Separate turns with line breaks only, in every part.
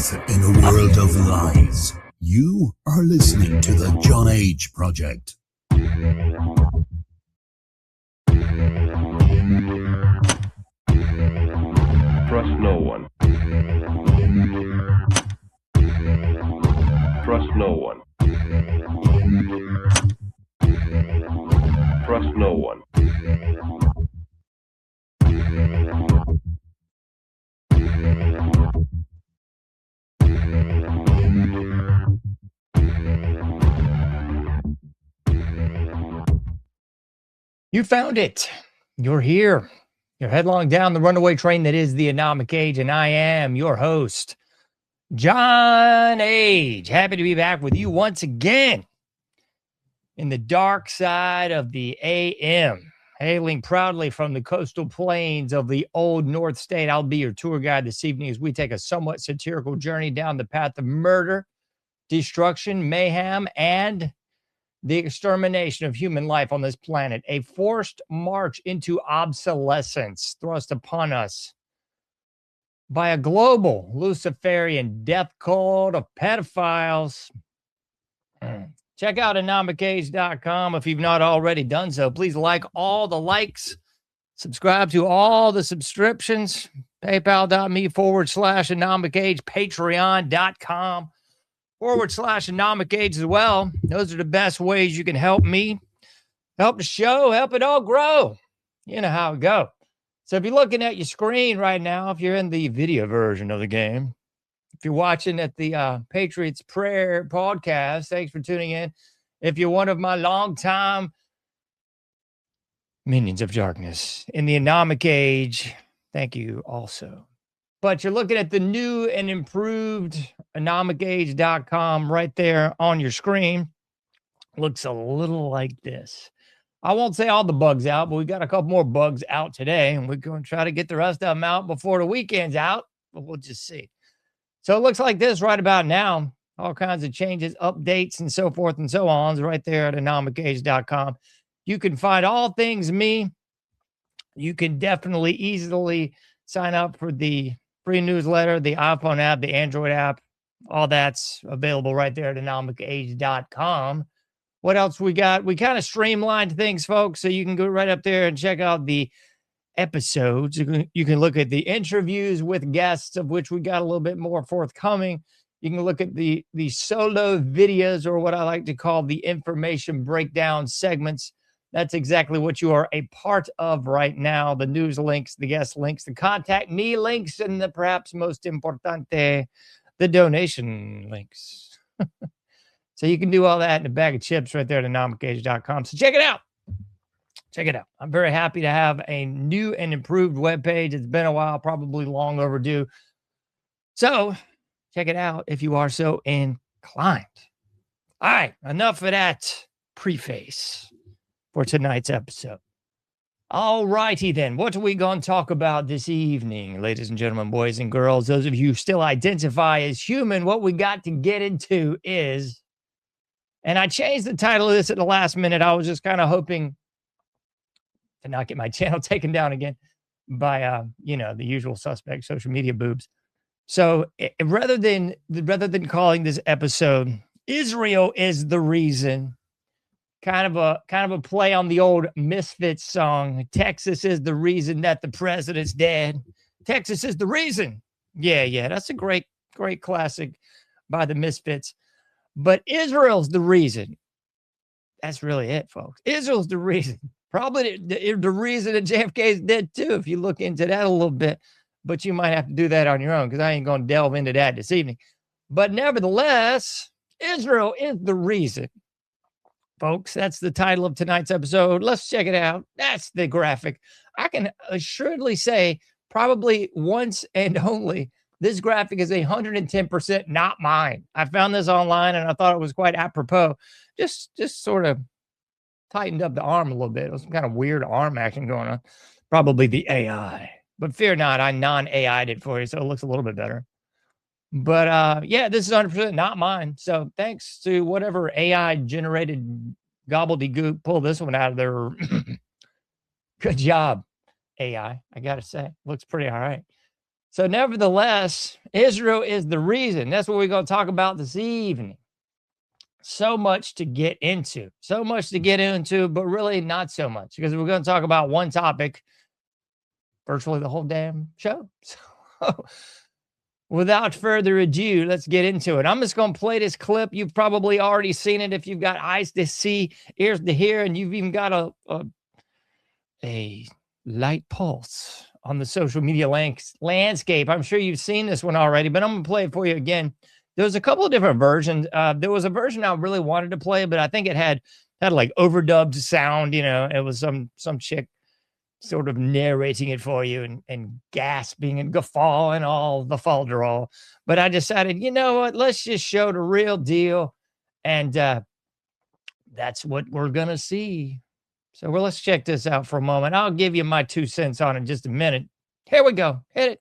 truth in a world of lies. You are listening to the John H. Project.
Trust no one. Trust no one. Trust no one.
You found it. You're here. You're headlong down the runaway train that is the Anomic Age, and I am your host, John H. Happy to be back with you once again in the dark side of the AM, hailing proudly from the coastal plains of the old North State. I'll be your tour guide this evening as we take a somewhat satirical journey down the path of murder, destruction, mayhem, and the extermination of human life on this planet, a forced march into obsolescence thrust upon us by a global Luciferian death cult of pedophiles. Check out anomicage.com if you've not already done so. Please like all the likes, subscribe to all the subscriptions, paypal.me/anomicage, patreon.com /anomicage as well. Those are the best ways you can help me, help the show, help it all grow. You know how it goes. So if you're looking at your screen right now, if you're in the video version of the game, if you're watching at the Patriots Prayer podcast, thanks for tuning in. If you're one of my longtime minions of darkness in the Anomic Age, thank you also. But you're looking at the new and improved anomicage.com right there on your screen. Looks a little like this. I won't say all the bugs out, but we got a couple more bugs out today, and we're going to try to get the rest of them out before the weekend's out, but we'll just see. So it looks like this right about now. All kinds of changes, updates, and so forth and so on right there at anomicage.com. You can find all things me. You can definitely easily sign up for the free newsletter, the iPhone app, the Android app. All that's available right there at anomicage.com. What else we got? We kind of streamlined things, folks, so you can go right up there and check out the episodes. You can look at the interviews with guests, of which we got a little bit more forthcoming. You can look at the solo videos, or what I like to call the information breakdown segments. That's exactly what you are a part of right now. The news links, the guest links, the contact me links, and the perhaps most importante, the donation links. So you can do all that in a bag of chips right there at anomicage.com. So check it out. Check it out. I'm very happy to have a new and improved webpage. It's been a while, probably long overdue. So check it out if you are so inclined. All right, enough of that preface for tonight's episode. All righty then. What are we going to talk about this evening, ladies and gentlemen, boys and girls? Those of you who still identify as human, what we got to get into is, and I changed the title of this at the last minute. I was just kind of hoping to not get my channel taken down again by, the usual suspect, social media boobs. So rather than calling this episode "Israel is the Reason," kind of a play on the old Misfits song, "Texas is the reason that the president's dead." Texas is the reason. Yeah, that's a great classic by the Misfits. But Israel's the reason. That's really it, folks. Israel's the reason. Probably the reason that JFK is dead too, if you look into that a little bit. But you might have to do that on your own, because I ain't going to delve into that this evening. But nevertheless, Israel is the reason. Folks, that's the title of tonight's episode. Let's check it out. That's the graphic. I can assuredly say, probably once and only, this graphic is 110% not mine. I found this online and I thought it was quite apropos. Just sort of tightened up the arm a little bit. It was some kind of weird arm action going on. Probably the AI. But fear not, I non-AI'd it for you, so it looks a little bit better. But this is 100% not mine. So thanks to whatever AI-generated gobbledygook pulled this one out of there. Good job, AI. I got to say, looks pretty all right. So nevertheless, Israel is the reason. That's what we're going to talk about this evening. So much to get into, but really not so much, because we're going to talk about one topic virtually the whole damn show. So without further ado, let's get into it. I'm just going to play this clip. You've probably already seen it if you've got eyes to see, ears to hear, and you've even got a light pulse on the social media landscape. I'm sure you've seen this one already, but I'm going to play it for you again. There's a couple of different versions. There was a version I really wanted to play, but I think it had like overdubbed sound. You know, it was some chick sort of narrating it for you and gasping and guffawing all the falderall. But I decided, you know what? Let's just show the real deal. And that's what we're going to see. So let's check this out for a moment. I'll give you my 2 cents on it in just a minute. Here we go. Hit it.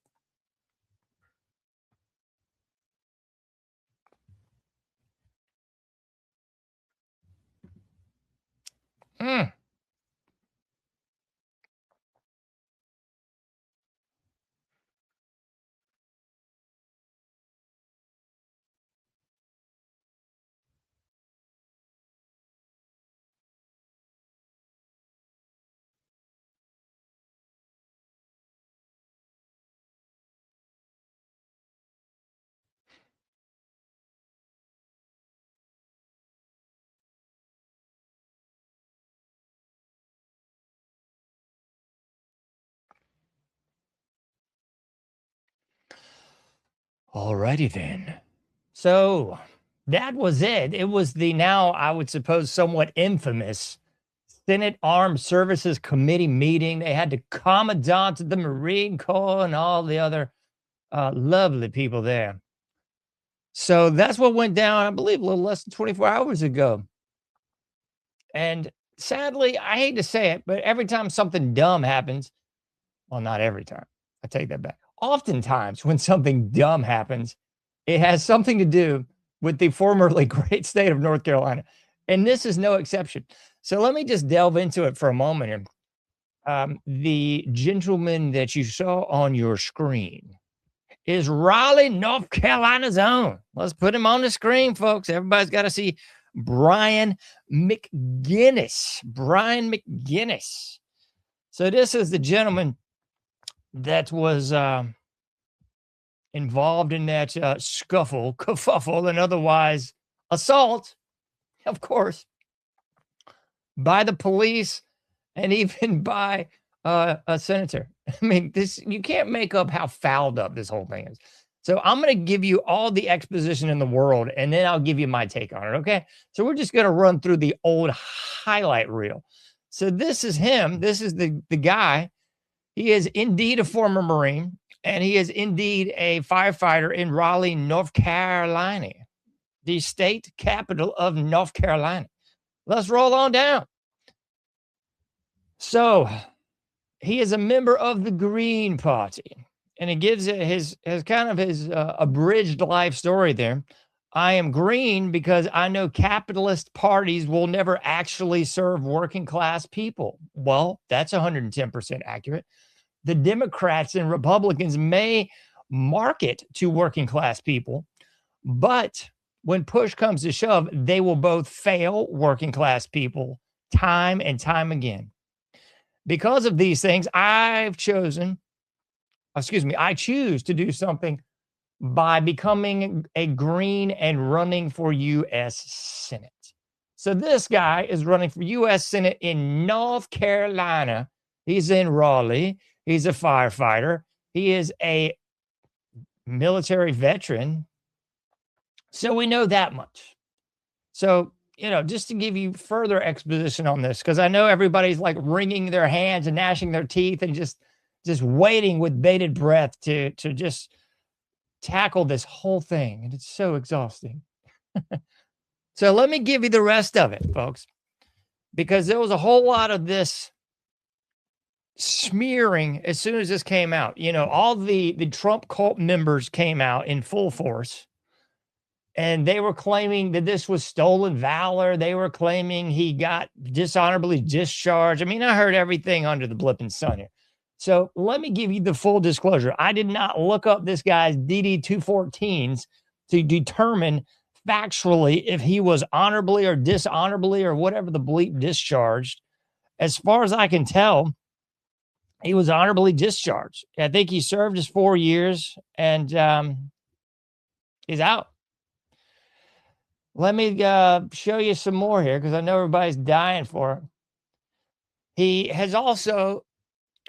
Alrighty then. So that was it. It was the now, I would suppose, somewhat infamous Senate Armed Services Committee meeting. They had the Commandant of the Marine Corps and all the other lovely people there. So that's what went down, I believe, a little less than 24 hours ago. And sadly, I hate to say it, but every time something dumb happens, well, not every time, I take that back. Oftentimes, when something dumb happens, it has something to do with the formerly great state of North Carolina. And this is no exception. So let me just delve into it for a moment here. The gentleman that you saw on your screen is Raleigh, North Carolina's own. Let's put him on the screen, folks. Everybody's got to see Brian McGinnis. Brian McGinnis. So this is the gentleman that was involved in that scuffle, kerfuffle, and otherwise assault, of course, by the police and even by a senator. I mean, you can't make up how fouled up this whole thing is. So I'm going to give you all the exposition in the world, and then I'll give you my take on it, okay? So we're just going to run through the old highlight reel. So this is him. This is the guy. He is indeed a former Marine, and he is indeed a firefighter in Raleigh, North Carolina, the state capital of North Carolina. Let's roll on down. So he is a member of the Green Party, and he gives his kind of his abridged life story there. I am green because I know capitalist parties will never actually serve working class people. Well, that's 110% accurate. The Democrats and Republicans may market to working class people, but when push comes to shove, they will both fail working class people time and time again. Because of these things, I choose to do something by becoming a Green and running for U.S. Senate. So this guy is running for U.S. Senate in North Carolina. He's in Raleigh. He's a firefighter. He is a military veteran. So we know that much. So, just to give you further exposition on this, because I know everybody's like wringing their hands and gnashing their teeth and just waiting with bated breath to just tackle this whole thing. And it's so exhausting. So let me give you the rest of it, folks, because there was a whole lot of this smearing as soon as this came out. All the Trump cult members came out in full force, and they were claiming that this was stolen valor. They were claiming he got dishonorably discharged. I mean, I heard everything under the blipping sun here. So let me give you the full disclosure. I did not look up this guy's DD-214s to determine factually if he was honorably or dishonorably or whatever the bleep discharged. As far as I can tell, he was honorably discharged. I think he served his 4 years and he's out. Let me show you some more here because I know everybody's dying for it. He has also,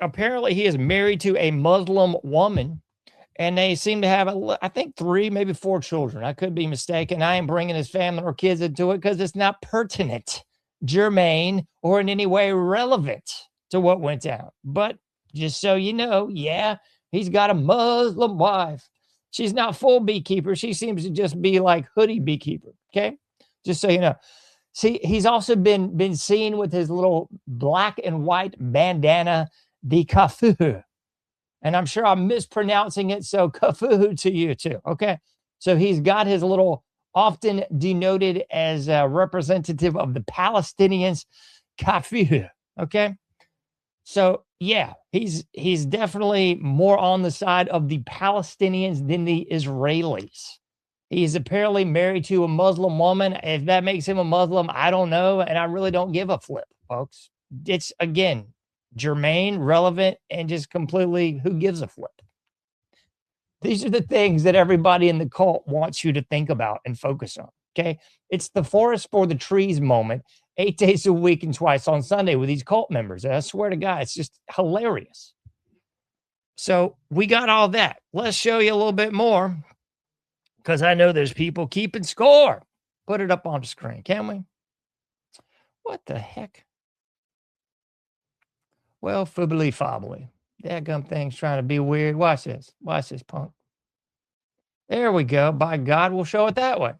apparently he is married to a Muslim woman, and they seem to have, I think, 3, maybe 4 children. I could be mistaken. I ain't bringing his family or kids into it because it's not pertinent, germane, or in any way relevant to what went down. But just so you know, yeah, he's got a Muslim wife. She's not full beekeeper. She seems to just be like hoodie beekeeper. Okay. Just so you know. See, he's also been seen with his little black and white bandana, the kafuhu. And I'm sure I'm mispronouncing it. So kafuhu to you too. Okay. So he's got his little, often denoted as a representative of the Palestinians, kafuhu. Okay. So yeah, he's definitely more on the side of the Palestinians than the Israelis. He's apparently married to a Muslim woman. If that makes him a Muslim, I don't know. And I really don't give a flip, folks. It's, again, germane, relevant, and just completely who gives a flip. These are the things that everybody in the cult wants you to think about and focus on. Okay. It's the forest for the trees moment, 8 days a week and twice on Sunday with these cult members. And I swear to God, it's just hilarious. So we got all that. Let's show you a little bit more because I know there's people keeping score. Put it up on the screen, can we? What the heck? Well, fibbly fobbly. Dadgum thing's trying to be weird. Watch this. Watch this, punk. There we go. By God, we'll show it that way.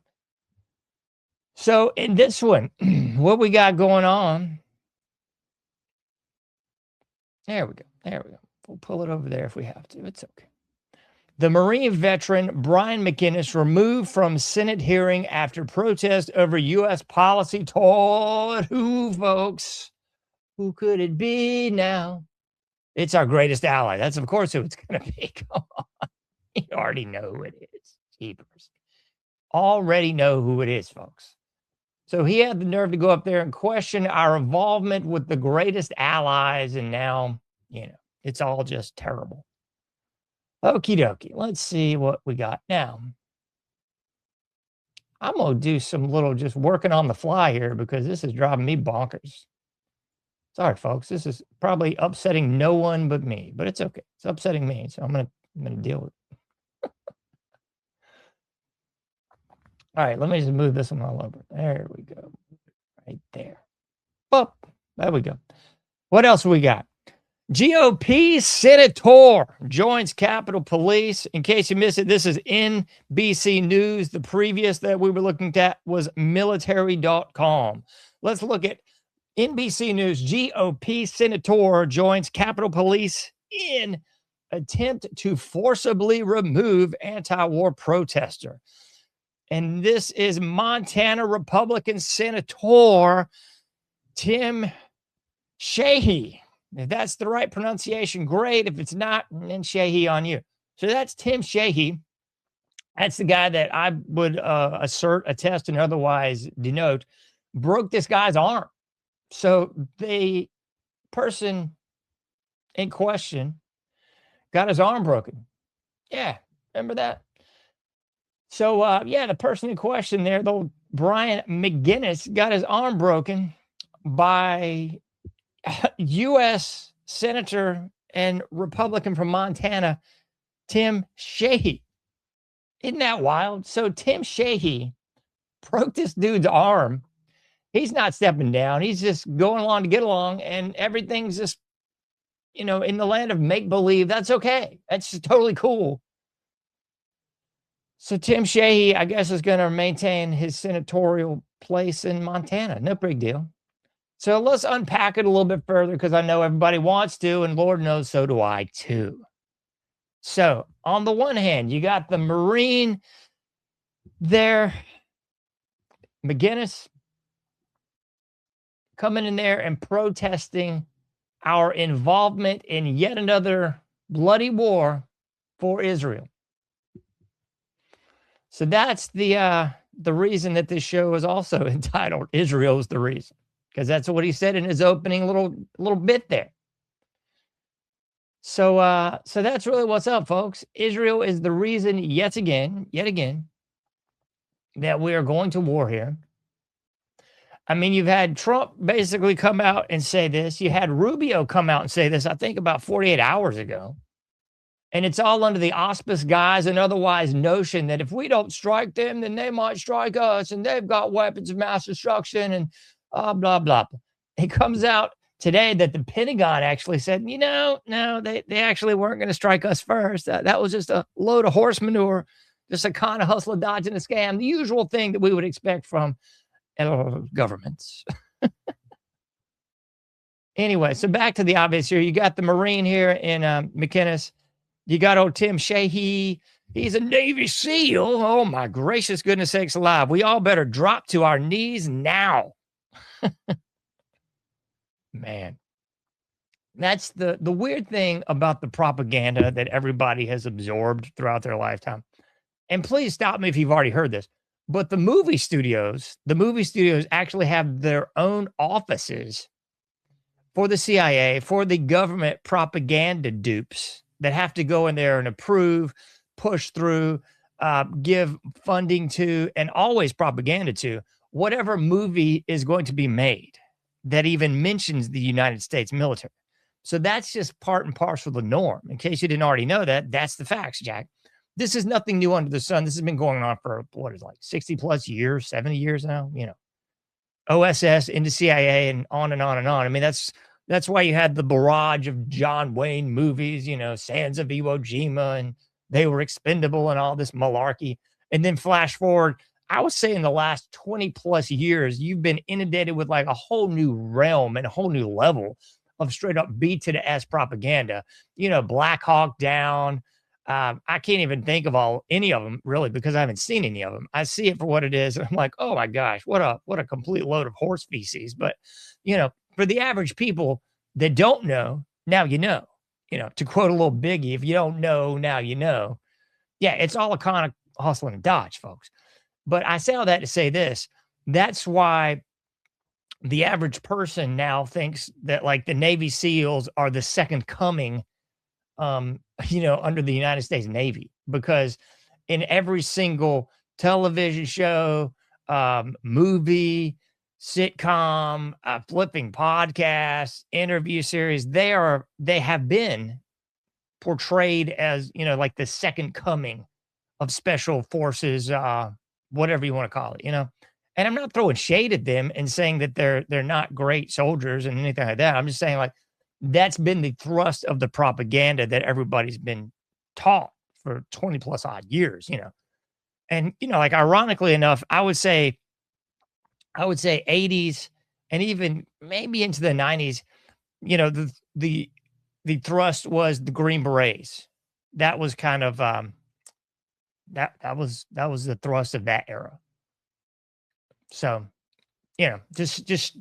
So in this one, what we got going on? There we go. There we go. We'll pull it over there if we have to. It's okay. The Marine veteran Brian McGinnis removed from Senate hearing after protest over U.S. policy toward who, folks? Who could it be now? It's our greatest ally. That's, of course, who it's going to be. Come on. You already know who it is. Jeepers. Already know who it is, folks. So he had the nerve to go up there and question our involvement with the greatest allies. And now, it's all just terrible. Okie dokie. Let's see what we got now. I'm going to do some little just working on the fly here because this is driving me bonkers. Sorry, folks. This is probably upsetting no one but me, but it's okay. It's upsetting me. So I'm going to deal with it. All right, let me just move this one all over. There we go. Right there. Boop. There we go. What else we got? GOP senator joins Capitol Police. In case you missed it, this is NBC News. The previous that we were looking at was military.com. Let's look at NBC News. GOP senator joins Capitol Police in attempt to forcibly remove anti-war protester. And this is Montana Republican Senator Tim Sheehy. If that's the right pronunciation, great. If it's not, then Sheehy on you. So that's Tim Sheehy. That's the guy that I would assert, attest, and otherwise denote broke this guy's arm. So the person in question got his arm broken. Yeah, remember that? So, the person in question there, though, Brian McGinnis, got his arm broken by U.S. Senator and Republican from Montana, Tim Sheehy. Isn't that wild? So Tim Sheehy broke this dude's arm. He's not stepping down. He's just going along to get along, and everything's just, in the land of make-believe. That's okay. That's just totally cool. So Tim Sheehy, I guess, is going to maintain his senatorial place in Montana. No big deal. So let's unpack it a little bit further because I know everybody wants to, and Lord knows so do I too. So on the one hand, you got the Marine there, McGinnis, coming in there and protesting our involvement in yet another bloody war for Israel. So that's the reason that this show is also entitled "Israel is the Reason," because that's what he said in his opening little bit there. So that's really what's up, folks. Israel is the reason yet again, that we are going to war here. I mean, you've had Trump basically come out and say this. You had Rubio come out and say this, I think about 48 hours ago. And it's all under the auspice, guys, and otherwise notion that if we don't strike them, then they might strike us, and they've got weapons of mass destruction and blah, blah. It comes out today that the Pentagon actually said, no, they actually weren't going to strike us first. That was just a load of horse manure, just a kind of hustle, dodge, and a scam, the usual thing that we would expect from governments. Anyway, so back to the obvious here. You got the Marine here in McGinnis. You got old Tim Sheehy. He's a Navy SEAL. Oh, my gracious goodness sakes alive. We all better drop to our knees now. Man, that's the weird thing about the propaganda that everybody has absorbed throughout their lifetime. And please stop me if you've already heard this, but the movie studios actually have their own offices for the CIA, for the government propaganda dupes that have to go in there and approve, push through, give funding to, and always propaganda to whatever movie is going to be made that even mentions the United States military. So that's just part and parcel of the norm. In case you didn't already know that, that's the facts, Jack. This is nothing new under the sun. This has been going on for, 60 plus years, 70 years now, OSS into CIA and on and on and on. I mean, that's why you had the barrage of John Wayne movies, Sands of Iwo Jima, and They Were Expendable and all this malarkey. And then flash forward, I would say in the last 20 plus years, you've been inundated with like a whole new realm and a whole new level of straight up B to the S propaganda. Black Hawk Down. I can't even think of any of them really because I haven't seen any of them. I see it for what it is. And I'm like, oh my gosh, what a complete load of horse feces. But, for the average people that don't know, now you know. To quote a little Biggie, if you don't know, now you know. Yeah, it's all a kind of hustle and dodge, folks. But I say all that to say this. That's why the average person now thinks that like the Navy SEALs are the second coming, under the United States Navy, because in every single television show, movie, sitcom, flipping podcast, interview series, they have been portrayed as, like the second coming of special forces, whatever you want to call it, And I'm not throwing shade at them and saying that they're not great soldiers and anything like that. I'm just saying like that's been the thrust of the propaganda that everybody's been taught for 20 plus odd years, And, like ironically enough, I would say 80s and even maybe into the 90s, the thrust was the Green Berets. That was kind of that was the thrust of that era. So, just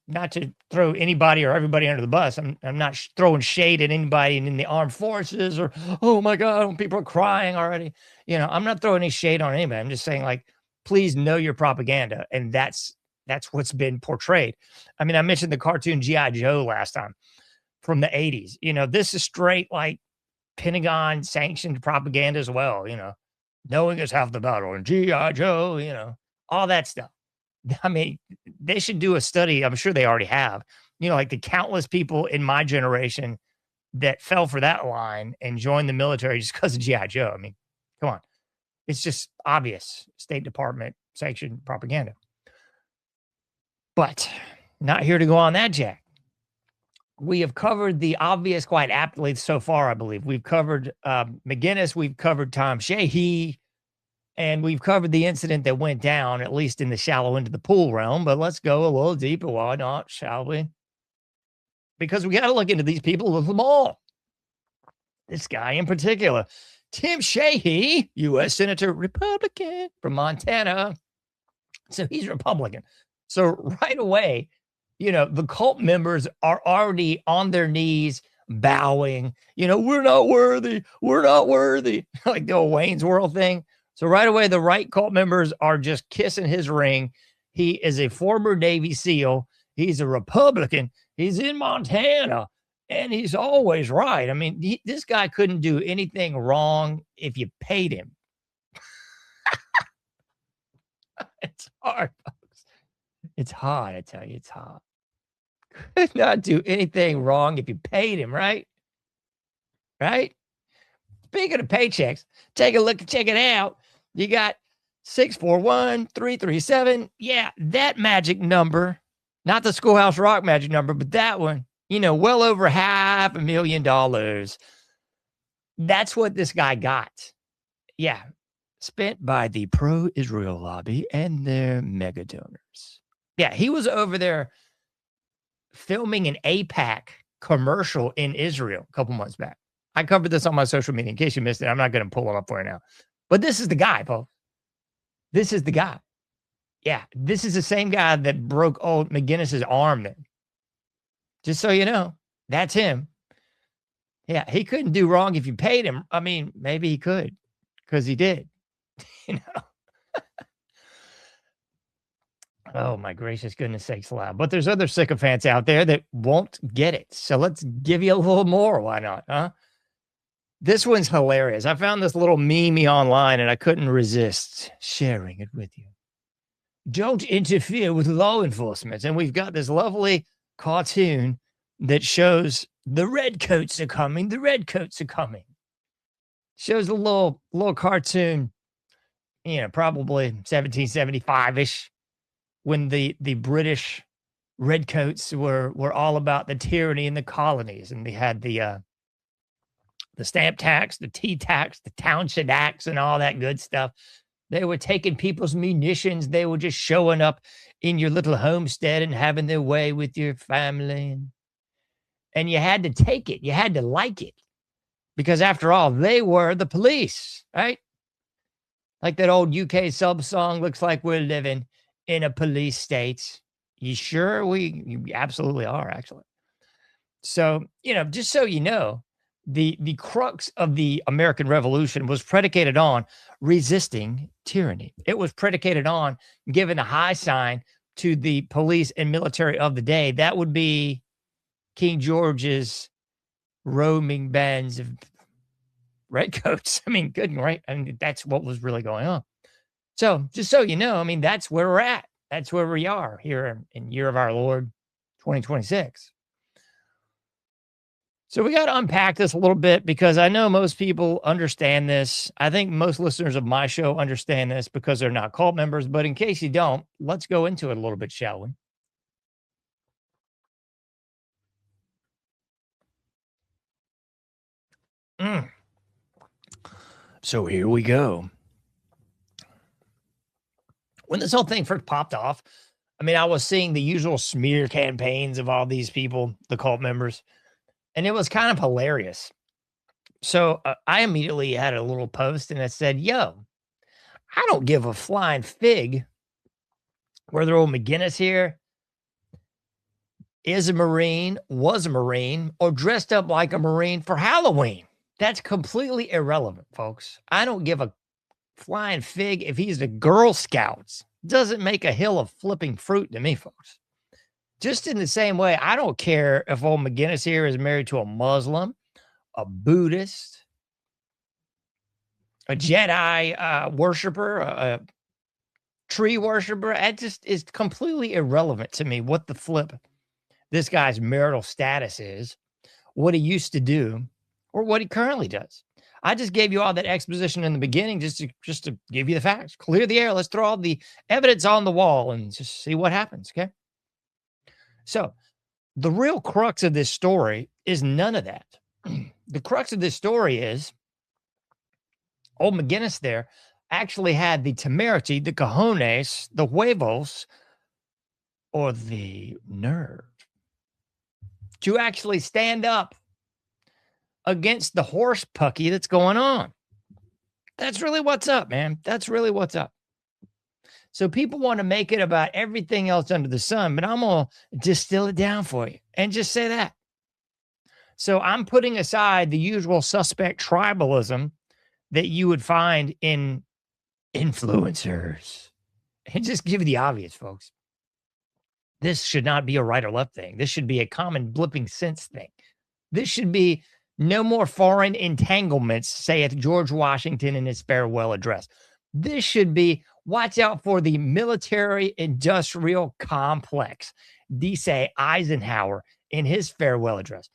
not to throw anybody or everybody under the bus. I'm not throwing shade at anybody in the armed forces or, oh my God, people are crying already. I'm not throwing any shade on anybody. I'm just saying like, please know your propaganda. And that's what's been portrayed. I mean, I mentioned the cartoon G.I. Joe last time from the 80s. This is straight like Pentagon sanctioned propaganda as well. Knowing is half the battle and G.I. Joe, all that stuff. I mean, they should do a study. I'm sure they already have, like the countless people in my generation that fell for that line and joined the military just because of G.I. Joe. I mean, come on. It's just obvious State Department sanctioned propaganda. But not here to go on that, Jack. We have covered the obvious quite aptly so far, I believe. We've covered McGinnis. We've covered Tom Sheehy. And we've covered the incident that went down, at least in the shallow end of the pool realm. But let's go a little deeper. Why not, shall we? Because we got to look into these people with them all. This guy in particular, Tim Sheehy, U.S. Senator, Republican from Montana. So he's Republican. So right away, the cult members are already on their knees bowing, we're not worthy. We're not worthy. Like the old Wayne's World thing. So right away, the right cult members are just kissing his ring. He is a former Navy SEAL. He's a Republican. He's in Montana, and he's always right. I mean, this guy couldn't do anything wrong if you paid him. It's hard, folks. It's hard, I tell you, it's hard. Could not do anything wrong if you paid him, right? Right? Speaking of paychecks, take a look, check it out. You got 641-337. Yeah, that magic number, not the Schoolhouse Rock magic number, but that one, well over $500,000. That's what this guy got. Yeah, spent by the pro-Israel lobby and their mega donors. Yeah, he was over there filming an AIPAC commercial in Israel a couple months back. I covered this on my social media. In case you missed it, I'm not going to pull it up for you now. But this is the guy, folks. This is the guy. Yeah, this is the same guy that broke old McGinnis's arm then. Just so you know, that's him. Yeah, he couldn't do wrong if you paid him. I mean, maybe he could, because he did. Oh, my gracious goodness sakes alive. But there's other sycophants out there that won't get it. So let's give you a little more. Why not, huh? This one's hilarious. I found this little meme online and I couldn't resist sharing it with you. Don't interfere with law enforcement. And we've got this lovely cartoon that shows the redcoats are coming. The redcoats are coming. Shows a little cartoon, probably 1775-ish, when the British redcoats were all about the tyranny in the colonies. And they had the stamp tax, the tea tax, the township tax, and all that good stuff. They were taking people's munitions. They were just showing up in your little homestead and having their way with your family. And you had to take it. You had to like it. Because after all, they were the police, right? Like that old UK sub song, looks like we're living in a police state. You sure? You absolutely are, actually. So, just so you know, the crux of the American Revolution was predicated on resisting tyranny. It was predicated on giving a high sign to the police and military of the day. That would be King George's roaming bands of redcoats. I mean, good and right. I mean, that's what was really going on. So just so you know, I mean, that's where we're at. That's where we are here in year of our Lord, 2026. So we got to unpack this a little bit because I know most people understand this. I think most listeners of my show understand this because they're not cult members. But in case you don't, let's go into it a little bit, shall we? So here we go. When this whole thing first popped off, I mean, I was seeing the usual smear campaigns of all these people, the cult members, and it was kind of hilarious. So I immediately had a little post and I said, yo, I don't give a flying fig whether old McGinnis here is a Marine, was a Marine, or dressed up like a Marine for Halloween. That's completely irrelevant, folks. I don't give a flying fig if he's the Girl Scouts. Doesn't make a hill of flipping fruit to me, folks. Just in the same way, I don't care if old McGinnis here is married to a Muslim, a Buddhist, a Jedi worshiper, a tree worshiper. That just is completely irrelevant to me what the flip this guy's marital status is, what he used to do, or what he currently does. I just gave you all that exposition in the beginning just to give you the facts. Clear the air. Let's throw all the evidence on the wall and just see what happens, okay? So the real crux of this story is none of that. The crux of this story is old McGinnis there actually had the temerity, the cojones, the huevos, or the nerve to actually stand up against the horse pucky that's going on. That's really what's up, man. That's really what's up. So people want to make it about everything else under the sun, but I'm going to distill it down for you and just say that. So I'm putting aside the usual suspect tribalism that you would find in influencers and just give you the obvious, folks. This should not be a right or left thing. This should be a common blipping sense thing. This should be no more foreign entanglements, saith George Washington in his farewell address. This should be watch out for the military industrial complex, dice Eisenhower in his farewell address.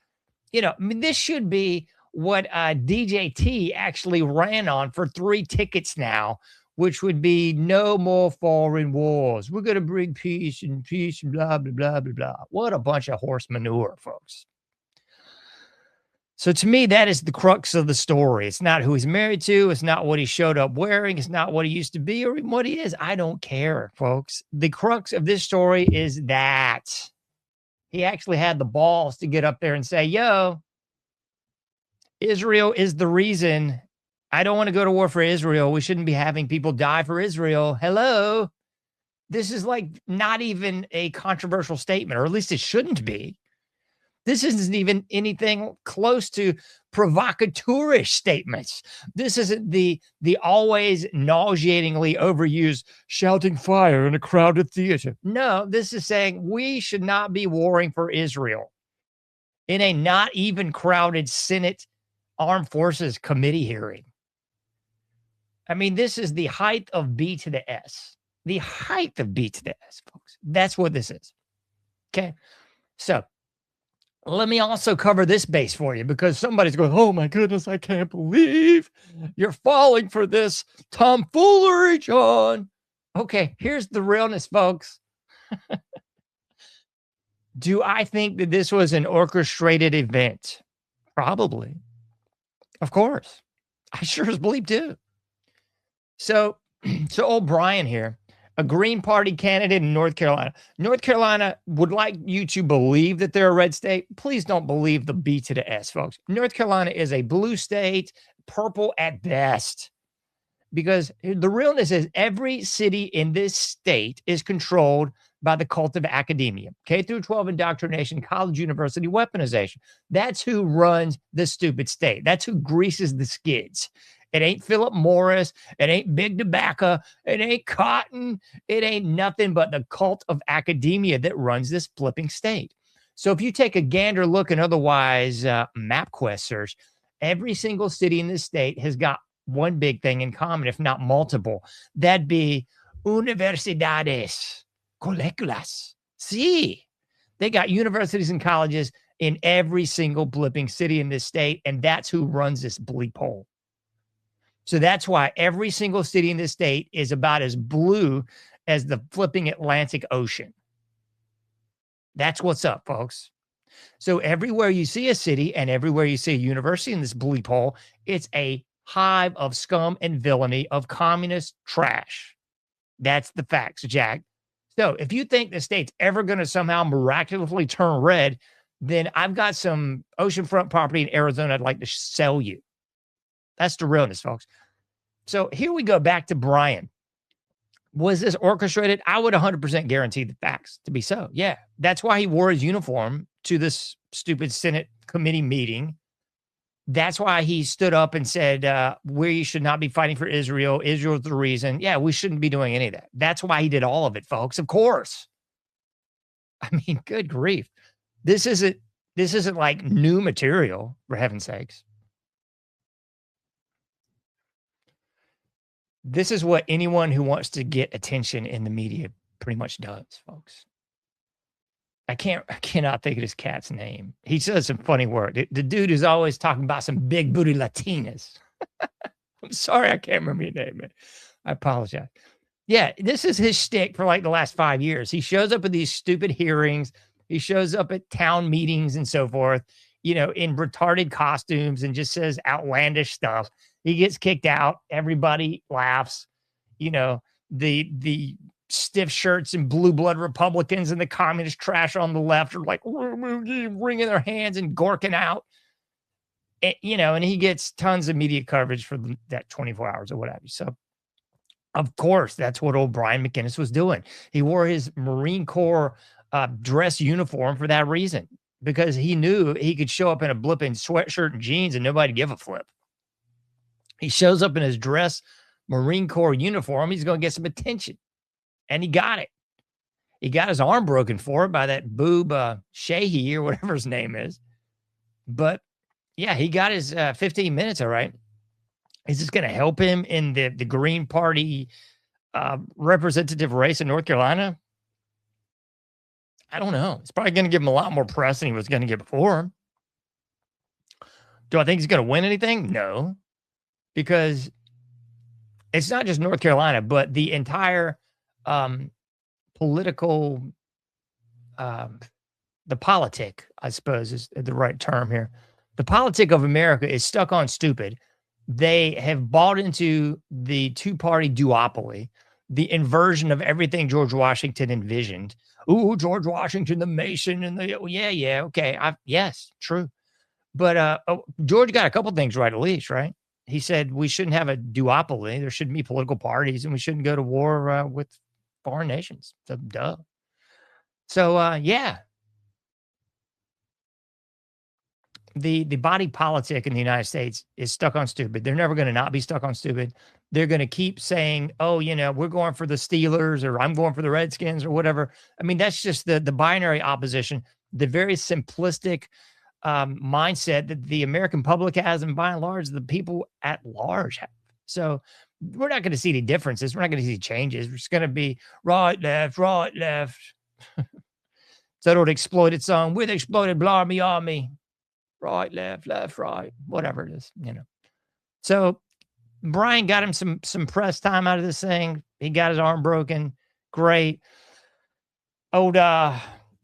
I mean, this should be what DJT actually ran on for 3 tickets now, which would be no more foreign wars. We're going to bring peace and blah, blah, blah, blah, blah. What a bunch of horse manure, folks. So to me, that is the crux of the story. It's not who he's married to. It's not what he showed up wearing. It's not what he used to be or even what he is. I don't care, folks. The crux of this story is that he actually had the balls to get up there and say, yo, Israel is the reason. I don't want to go to war for Israel. We shouldn't be having people die for Israel. Hello. This is like not even a controversial statement, or at least it shouldn't be. This isn't even anything close to provocateurish statements. This isn't the always nauseatingly overused shouting fire in a crowded theater. No, this is saying we should not be warring for Israel in a not even crowded Senate Armed Forces Committee hearing. I mean, this is the height of B to the S. The height of B to the S, folks. That's what this is. Okay. So let me also cover this base for you, because somebody's going, oh my goodness, I can't believe you're falling for this tomfoolery, John. Okay, here's the realness, folks. Do I think that this was an orchestrated event? Probably. Of course. I sure as believe too. So old Brian here, a Green Party candidate in North Carolina. North Carolina would like you to believe that they're a red state. Please don't believe the B to the S, folks. North Carolina is a blue state, purple at best. Because the realness is every city in this state is controlled by the cult of academia, K through 12 indoctrination, college, university, weaponization. That's who runs the stupid state. That's who greases the skids. It ain't Philip Morris. It ain't Big Tobacco. It ain't Cotton. It ain't nothing but the cult of academia that runs this flipping state. So if you take a gander look and otherwise MapQuest search, every single city in this state has got one big thing in common, if not multiple. That'd be universidades, colegios. Sí. They got universities and colleges in every single blipping city in this state, and that's who runs this bleep hole. So that's why every single city in this state is about as blue as the flipping Atlantic Ocean. That's what's up, folks. So everywhere you see a city and everywhere you see a university in this bleep hole, it's a hive of scum and villainy of communist trash. That's the facts, Jack. So if you think the state's ever going to somehow miraculously turn red, then I've got some oceanfront property in Arizona I'd like to sell you. That's the realness, folks. So here we go back to Brian. Was this orchestrated? I would 100% guarantee the facts to be so. Yeah, that's why he wore his uniform to this stupid Senate committee meeting. That's why he stood up and said, we should not be fighting for Israel. Israel's the reason. Yeah, we shouldn't be doing any of that. That's why he did all of it, folks. Of course. I mean, good grief. This isn't like new material, for heaven's sakes. This is what anyone who wants to get attention in the media pretty much does, folks. I cannot think of this cat's name. He says some funny word. The dude is always talking about some big booty Latinas. I'm sorry, I can't remember your name, man. I apologize. Yeah, this is his shtick for like the last 5 years. He shows up at these stupid hearings. He shows up at town meetings and so forth, in retarded costumes and just says outlandish stuff. He gets kicked out. Everybody laughs. The stiff shirts and blue blood Republicans and the communist trash on the left are like wringing their hands and gorking out. And he gets tons of media coverage for that 24 hours or whatever. So Of course, that's what old Brian McGinnis was doing. He wore his Marine Corps dress uniform for that reason, because he knew he could show up in a blipping sweatshirt and jeans and nobody give a flip. He shows up in his dress Marine Corps uniform. He's going to get some attention. And he got it. He got his arm broken for it by that boob Sheehy or whatever his name is. But yeah, he got his 15 minutes. All right. Is this going to help him in the Green Party representative race in North Carolina? I don't know. It's probably going to give him a lot more press than he was going to get before. Do I think he's going to win anything? No, because it's not just North Carolina, but the entire political, the politic, I suppose is the right term here. The politic of America is stuck on stupid. They have bought into the two-party duopoly, the inversion of everything George Washington envisioned. Ooh, George Washington, the Mason, and the yeah, okay, yes, true. But George got a couple things right, at least, right? He said we shouldn't have a duopoly. There shouldn't be political parties, and we shouldn't go to war with foreign nations. So, duh. So, yeah. The body politic in the United States is stuck on stupid. They're never going to not be stuck on stupid. They're going to keep saying, oh, we're going for the Steelers, or I'm going for the Redskins, or whatever. I mean, that's just the binary opposition, the very simplistic mindset that the American public has, and by and large, the people at large have. So we're not going to see any differences. We're not going to see changes. We're just going to be right, left, right, left. It's that old exploited song, with exploited blarmy army. Right, left, right, whatever it is, So Brian got him some press time out of this thing. He got his arm broken. Great. Old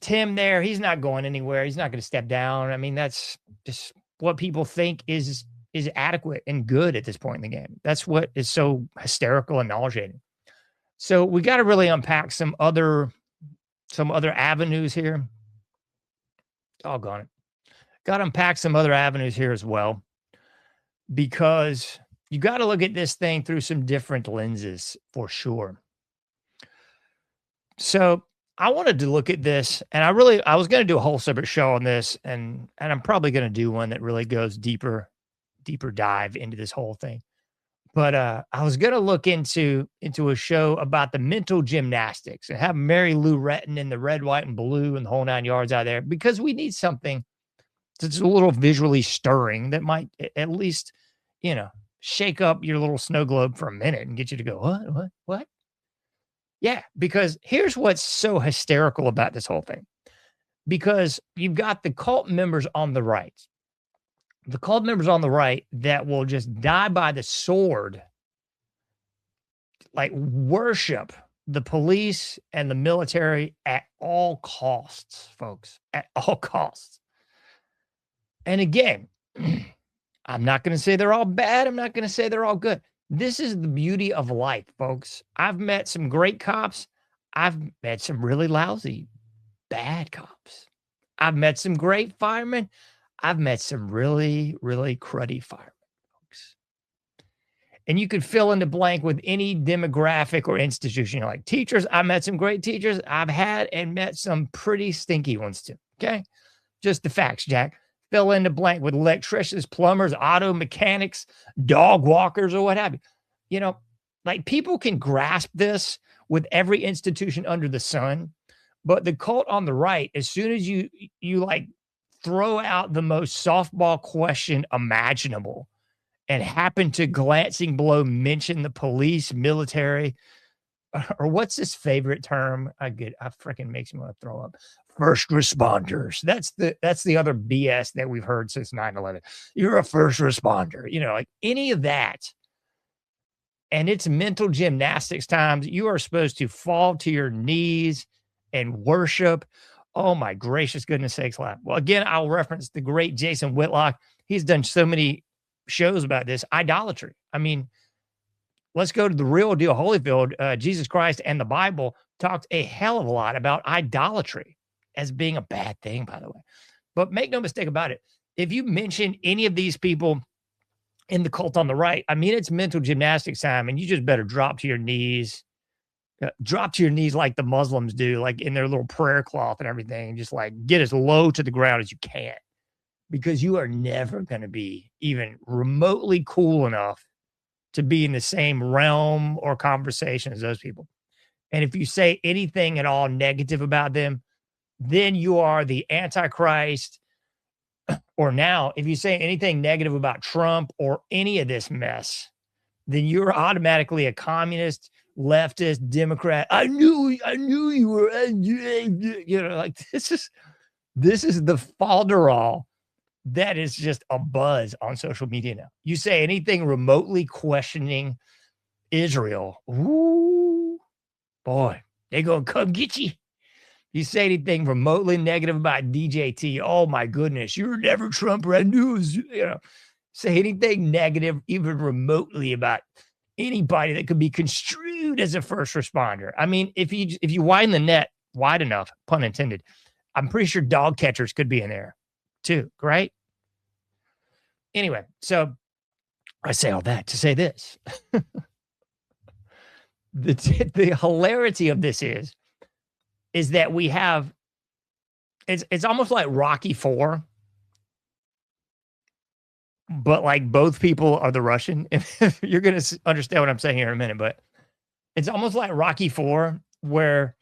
Tim there, he's not going anywhere. He's not going to step down. I mean, that's just what people think is adequate and good at this point in the game. That's what is so hysterical and nauseating. So we got to really unpack some other avenues here. Doggone it. Got to unpack some other avenues here as well, because you got to look at this thing through some different lenses for sure. So I wanted to look at this, and I was going to do a whole separate show on this, and I'm probably going to do one that really goes deeper dive into this whole thing. But I was going to look into a show about the mental gymnastics and have Mary Lou Retton in the red, white, and blue and the whole 9 yards out there, because we need something that's a little visually stirring that might at least, shake up your little snow globe for a minute and get you to go, what? Yeah, because here's what's so hysterical about this whole thing. Because you've got the cult members on the right. The cult members on the right that will just die by the sword, like worship the police and the military at all costs, folks, at all costs. And again, I'm not going to say they're all bad. I'm not going to say they're all good. This is the beauty of life, folks. I've met some great cops. I've met some really lousy, bad cops. I've met some great firemen. I've met some really, really cruddy firemen, folks. And you could fill in the blank with any demographic or institution. Like teachers, I met some great teachers. I've had and met some pretty stinky ones too. Okay. Just the facts, Jack. Fill in the blank with electricians, plumbers, auto mechanics, dog walkers, or what have you. Like people can grasp this with every institution under the sun, but the cult on the right, as soon as you like throw out the most softball question imaginable and happen to glancing below mention the police, military, or what's his favorite term? I freaking makes me want to throw up. First responders. That's the other BS that we've heard since 9/11. You're a first responder, like any of that. And it's mental gymnastics times. You are supposed to fall to your knees and worship. Oh my gracious goodness sakes. Well, again, I'll reference the great Jason Whitlock. He's done so many shows about this. Idolatry. I mean, let's go to the real deal. Holyfield, Jesus Christ and the Bible talked a hell of a lot about idolatry as being a bad thing, by the way. But make no mistake about it. If you mention any of these people in the cult on the right. I mean, it's mental gymnastics time, and you just better drop to your knees. Drop to your knees like the Muslims do, like in their little prayer cloth and everything, and just like get as low to the ground as you can, because you are never going to be even remotely cool enough to be in the same realm or conversation as those people. And if you say anything at all negative about them, then you are the Antichrist. Or now, if you say anything negative about Trump or any of this mess, then you're automatically a communist, leftist, Democrat. I knew you were, you know, like this is the falderall that is just a buzz on social media now. You say anything remotely questioning Israel, ooh, boy, they're gonna come get you. You say anything remotely negative about DJT, oh my goodness, you were never Trumper. I knew it was, you know. Say anything negative, even remotely, about anybody that could be construed as a first responder. I mean, if you widen the net wide enough, pun intended, I'm pretty sure dog catchers could be in there too, right? Anyway, so I say all that to say this. The hilarity of this is that we have, it's almost like Rocky IV, but like both people are the Russian. If you're going to understand what I'm saying here in a minute, but it's almost like Rocky IV, where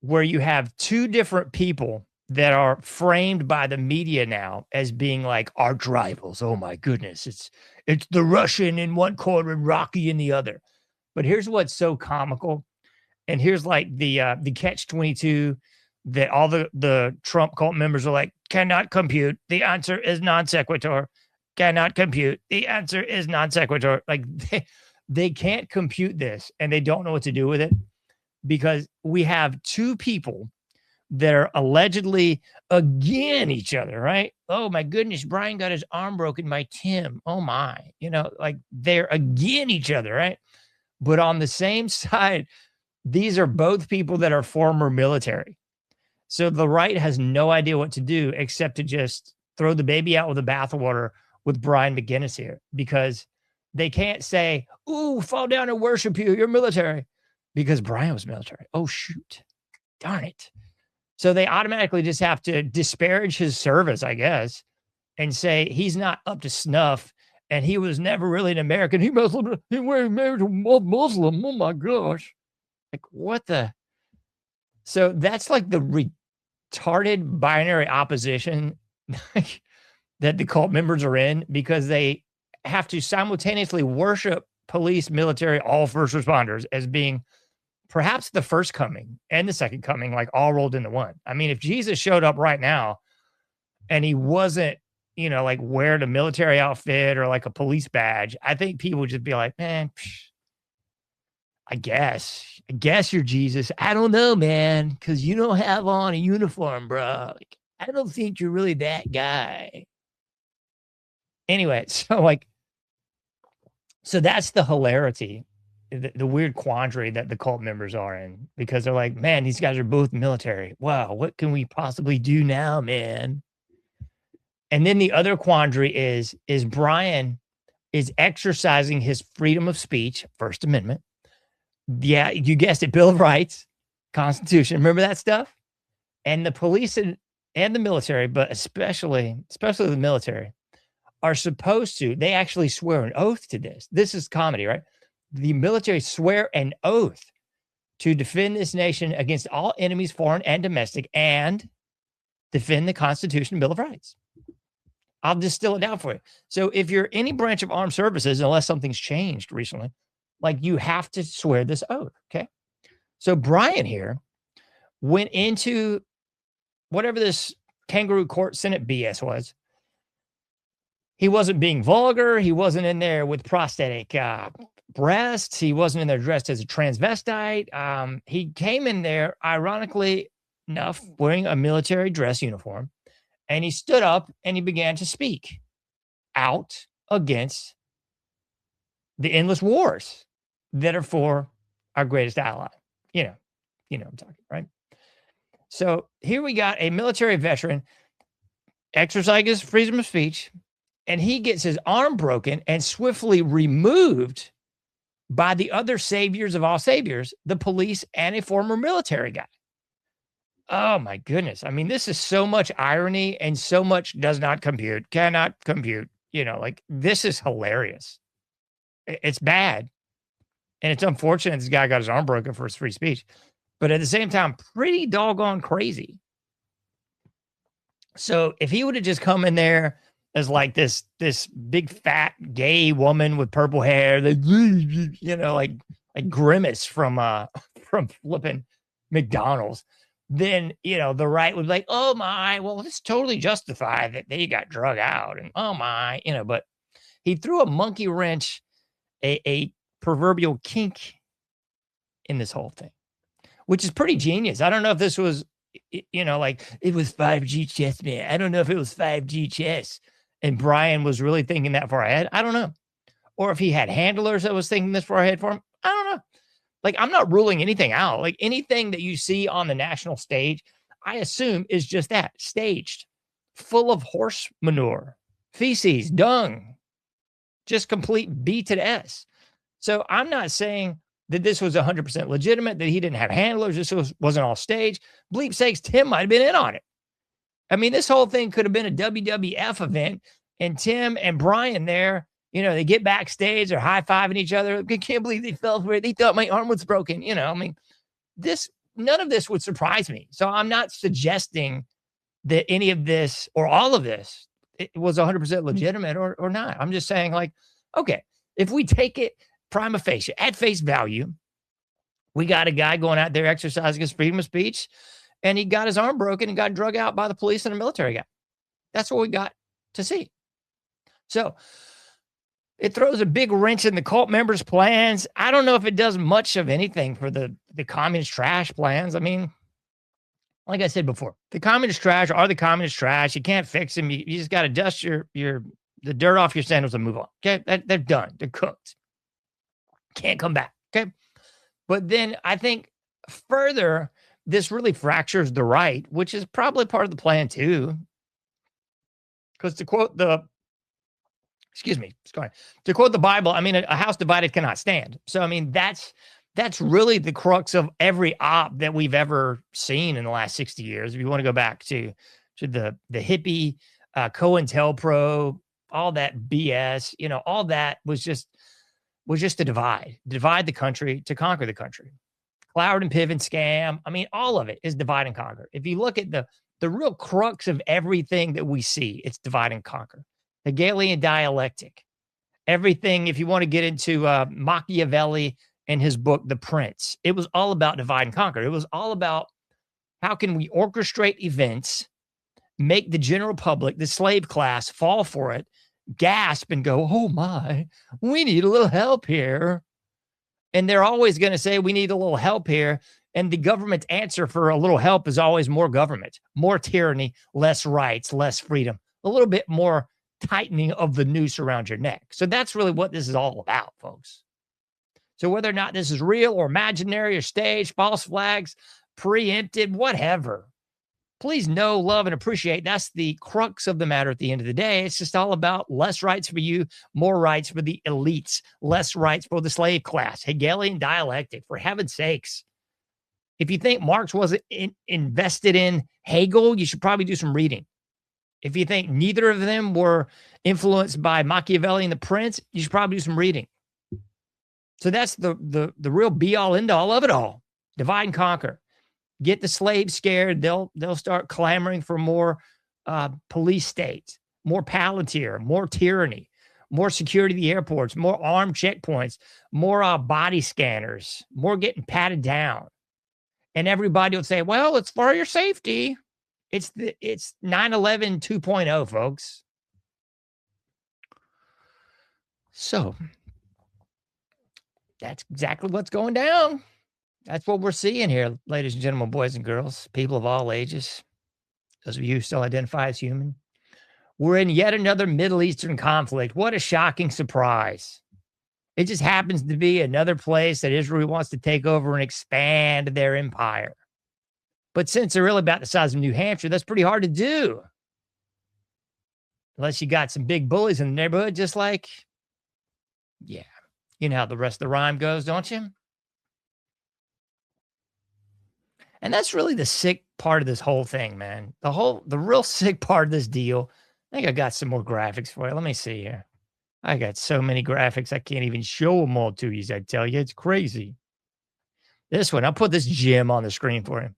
you have two different people that are framed by the media now as being like arch rivals. Oh my goodness, it's the Russian in one corner and Rocky in the other. But here's what's so comical, and here's like the catch-22 that all the Trump cult members are like, cannot compute. The answer is non sequitur. Cannot compute. The answer is non sequitur. Like they can't compute this, and they don't know what to do with it, because we have two people that are allegedly again each other, right? Oh my goodness, Brian got his arm broken by Tim. Oh my, you know, like they're again each other, right? But on the same side, these are both people that are former military. So the right has no idea what to do except to just throw the baby out with the bathwater with Brian McGinnis here, because they can't say, ooh, fall down and worship you, you're military, because Brian was military. Oh, shoot. Darn it. So they automatically just have to disparage his service, I guess, and say he's not up to snuff and he was never really an American. He was married to a Muslim. Oh, my gosh. Like, what the? So that's like the retarded binary opposition that the cult members are in, because they have to simultaneously worship police, military, all first responders as being perhaps the first coming and the second coming, like all rolled into one. I mean, if Jesus showed up right now and he wasn't, you know, like wearing a military outfit or like a police badge, I think people would just be like, man, I guess you're Jesus. I don't know, man, because you don't have on a uniform, bro. Like, I don't think you're really that guy. Anyway, so that's the hilarity, the weird quandary that the cult members are in, because they're like, man, these guys are both military. Wow, what can we possibly do now, man? And then the other quandary is Brian is exercising his freedom of speech, First Amendment. Yeah, you guessed it, Bill of Rights, Constitution. Remember that stuff? And the police and the military, but especially the military, are supposed to, they actually swear an oath to this. This is comedy, right? The military swear an oath to defend this nation against all enemies, foreign and domestic, and defend the Constitution and Bill of Rights. I'll distill it down for you. So if you're any branch of armed services, unless something's changed recently, like you have to swear this oath, okay? So Brian here went into whatever this kangaroo court Senate BS was. He wasn't being vulgar. He wasn't in there with prosthetic breasts. He wasn't in there dressed as a transvestite. He came in there, ironically enough, wearing a military dress uniform, and he stood up and he began to speak out against the endless wars that are for our greatest ally. You know what I'm talking, right? So here we got a military veteran exercising his freedom of speech, and he gets his arm broken and swiftly removed by the other saviors of all saviors, the police and a former military guy. Oh my goodness. I mean, this is so much irony and so much does not compute, cannot compute. Like this is hilarious. It's bad. And it's unfortunate this guy got his arm broken for his free speech, but at the same time, pretty doggone crazy. So if he would have just come in there as like this big fat gay woman with purple hair, like Grimace from flipping McDonald's, then the right would be like, oh my, well, it's totally justified that they got drug out, and oh my, but he threw a monkey wrench, a proverbial kink in this whole thing, which is pretty genius. I don't know if this was, like it was 5G chess, man. I don't know if it was 5G chess and Brian was really thinking that far ahead. I don't know. Or if he had handlers that was thinking this far ahead for him. I don't know. Like, I'm not ruling anything out. Like, anything that you see on the national stage, I assume is just that, staged, full of horse manure, feces, dung, just complete B to the S. So I'm not saying that this was 100% legitimate, that he didn't have handlers, this wasn't all staged. Bleep sakes, Tim might have been in on it. I mean, this whole thing could have been a WWF event, and Tim and Brian there, they get backstage, they're high-fiving each other. I can't believe they fell for it. They thought my arm was broken. I mean, none of this would surprise me. So I'm not suggesting that any of this or all of this it was 100% legitimate or not. I'm just saying, like, okay, if we take it prima facie, at face value, we got a guy going out there exercising his freedom of speech, and he got his arm broken and got drug out by the police and a military guy. That's what we got to see. So it throws a big wrench in the cult members' plans. I don't know if it does much of anything for the communist trash plans. I mean, like I said before, the communist trash are the communist trash. You can't fix them. You just got to dust the dirt off your sandals and move on. Okay, they're done. They're cooked. Can't come back. Okay, but then I think further, this really fractures the right, which is probably part of the plan too. Because to quote the Bible, I mean, a house divided cannot stand. So, I mean, that's really the crux of every op that we've ever seen in the last 60 years. If you want to go back to the hippie, COINTELPRO, all that BS, all that was just to divide the country, to conquer the country. Cloward and Piven scam. I mean, all of it is divide and conquer. If you look at the real crux of everything that we see, it's divide and conquer. Hegelian dialectic. Everything, if you want to get into Machiavelli and his book, The Prince, it was all about divide and conquer. It was all about how can we orchestrate events, make the general public, the slave class, fall for it, gasp and go, oh my, we need a little help here. And they're always going to say, we need a little help here. And the government's answer for a little help is always more government, more tyranny, less rights, less freedom, a little bit more tightening of the noose around your neck. So that's really what this is all about, folks. So whether or not this is real or imaginary or staged, false flags, preempted, whatever, please know, love, and appreciate that's the crux of the matter at the end of the day. It's just all about less rights for you, more rights for the elites, less rights for the slave class. Hegelian dialectic, for heaven's sakes. If you think Marx wasn't invested in Hegel, you should probably do some reading. If you think neither of them were influenced by Machiavelli and the Prince, you should probably do some reading. So that's the real be-all, end-all of it all. Divide and conquer. Get the slaves scared. They'll start clamoring for more police states, more Palantir, more tyranny, more security at the airports, more armed checkpoints, more body scanners, more getting patted down. And everybody will say, well, it's for your safety. It's 9/11 2.0, folks. So that's exactly what's going down. That's what we're seeing here, ladies and gentlemen, boys and girls, people of all ages, those of you who still identify as human. We're in yet another Middle Eastern conflict. What a shocking surprise. It just happens to be another place that Israel wants to take over and expand their empire. But since they're really about the size of New Hampshire, that's pretty hard to do. Unless you got some big bullies in the neighborhood, just like, yeah, you know how the rest of the rhyme goes, don't you? And that's really the sick part of this whole thing, man. The real sick part of this deal. I think I got some more graphics for you. Let me see here. I got so many graphics, I can't even show them all to you. I tell you, it's crazy. This one, I'll put this gem on the screen for you.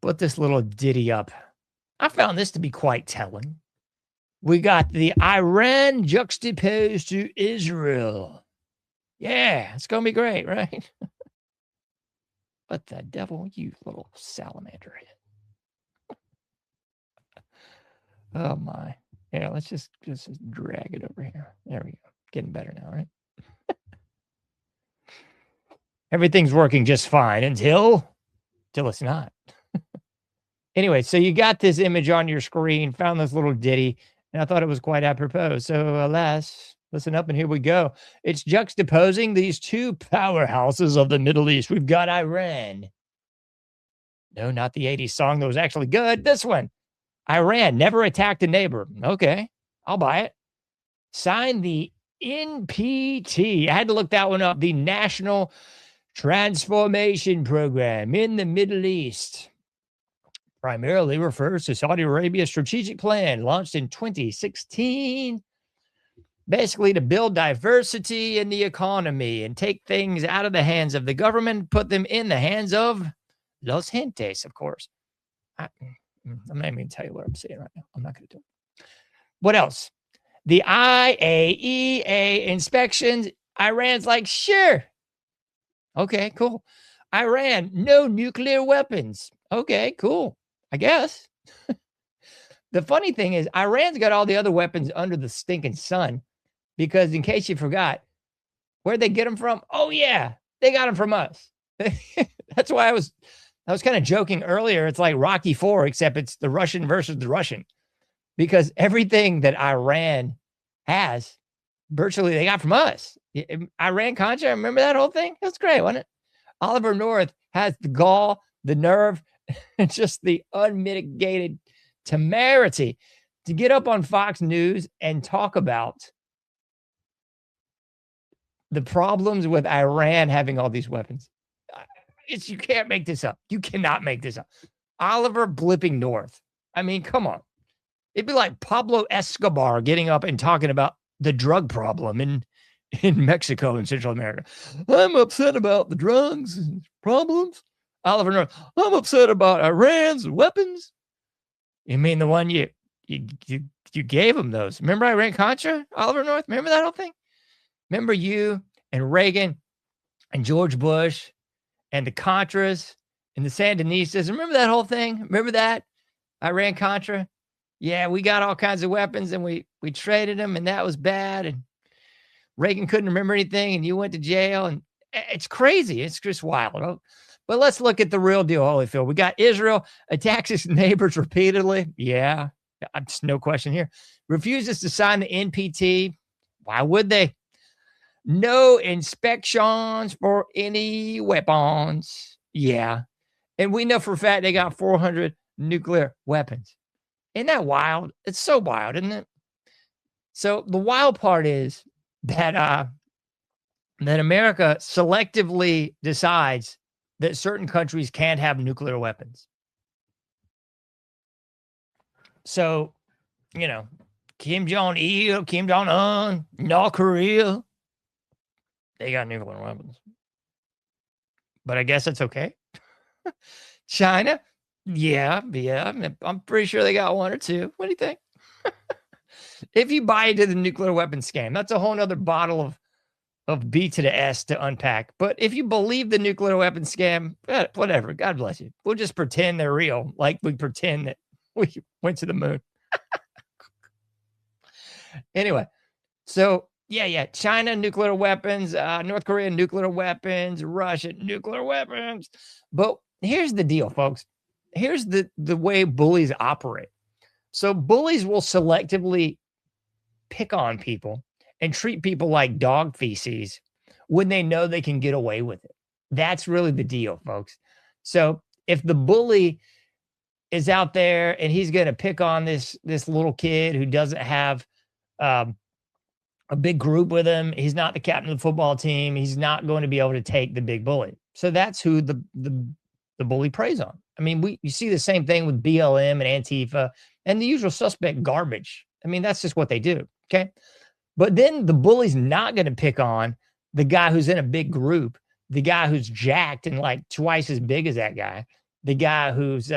Put this little ditty up. I found this to be quite telling. We got the Iran juxtaposed to Israel. Yeah, it's going to be great, right? What the devil, you little salamander head. Oh, my. Yeah, let's just drag it over here. There we go. Getting better now, right? Everything's working just fine until it's not. Anyway, so you got this image on your screen, found this little ditty, and I thought it was quite apropos. So listen up, and here we go. It's juxtaposing these two powerhouses of the Middle East. We've got Iran. No, not the 80s song that was actually good. This one. Iran never attacked a neighbor. Okay, I'll buy it. Signed the NPT. I had to look that one up. The National Transformation Program in the Middle East. Primarily refers to Saudi Arabia's strategic plan launched in 2016, basically to build diversity in the economy and take things out of the hands of the government, put them in the hands of los gentes, of course. I'm not even going to tell you what I'm saying right now. I'm not going to do it. What else? The IAEA inspections. Iran's like, sure. Okay, cool. Iran, no nuclear weapons. Okay, cool. I guess. The funny thing is, Iran's got all the other weapons under the stinking sun because, in case you forgot, where'd they get them from? Oh, yeah, they got them from us. That's why I was kind of joking earlier. It's like Rocky IV, except it's the Russian versus the Russian, because everything that Iran has, virtually they got from us. Iran-Contra, remember that whole thing? That's great, wasn't it? Oliver North has the gall, the nerve, and just the unmitigated temerity to get up on Fox News and talk about the problems with Iran having all these weapons. You can't make this up. You cannot make this up. Oliver blipping North. I mean, come on. It'd be like Pablo Escobar getting up and talking about the drug problem in Mexico and Central America. I'm upset about the drugs problems. Oliver North, I'm upset about Iran's weapons. You mean the one you gave them those? Remember Iran-Contra, Oliver North? Remember that whole thing? Remember you and Reagan and George Bush and the Contras and the Sandinistas? Remember that whole thing? Remember that? Iran-Contra? Yeah, we got all kinds of weapons and we traded them and that was bad. And Reagan couldn't remember anything and you went to jail. And it's crazy. It's just wild. But let's look at the real deal, Holyfield. We got Israel attacks its neighbors repeatedly. Yeah, just no question here. Refuses to sign the NPT. Why would they? No inspections for any weapons. Yeah. And we know for a fact they got 400 nuclear weapons. Isn't that wild? It's so wild, isn't it? So the wild part is that America selectively decides that certain countries can't have nuclear weapons. So, Kim Jong-il, Kim Jong-un, North Korea, they got nuclear weapons. But I guess it's okay. China, yeah, I'm pretty sure they got one or two. What do you think? If you buy into the nuclear weapon scam, that's a whole nother bottle of B to the S to unpack. But if you believe the nuclear weapon scam, whatever, God bless you. We'll just pretend they're real, like we pretend that we went to the moon. Anyway, so yeah, China, nuclear weapons, North Korea, nuclear weapons, Russia, nuclear weapons. But here's the deal, folks. Here's the way bullies operate. So bullies will selectively pick on people and treat people like dog feces when they know they can get away with it. That's really the deal, folks. So if the bully is out there and he's going to pick on this little kid who doesn't have a big group with him. He's not the captain of the football team. He's not going to be able to take the big bully. So that's who the bully preys on. I mean, you see the same thing with BLM and Antifa and the usual suspect garbage. I mean, that's just what they do. Okay. But then the bully's not going to pick on the guy who's in a big group, the guy who's jacked and like twice as big as that guy, the guy who's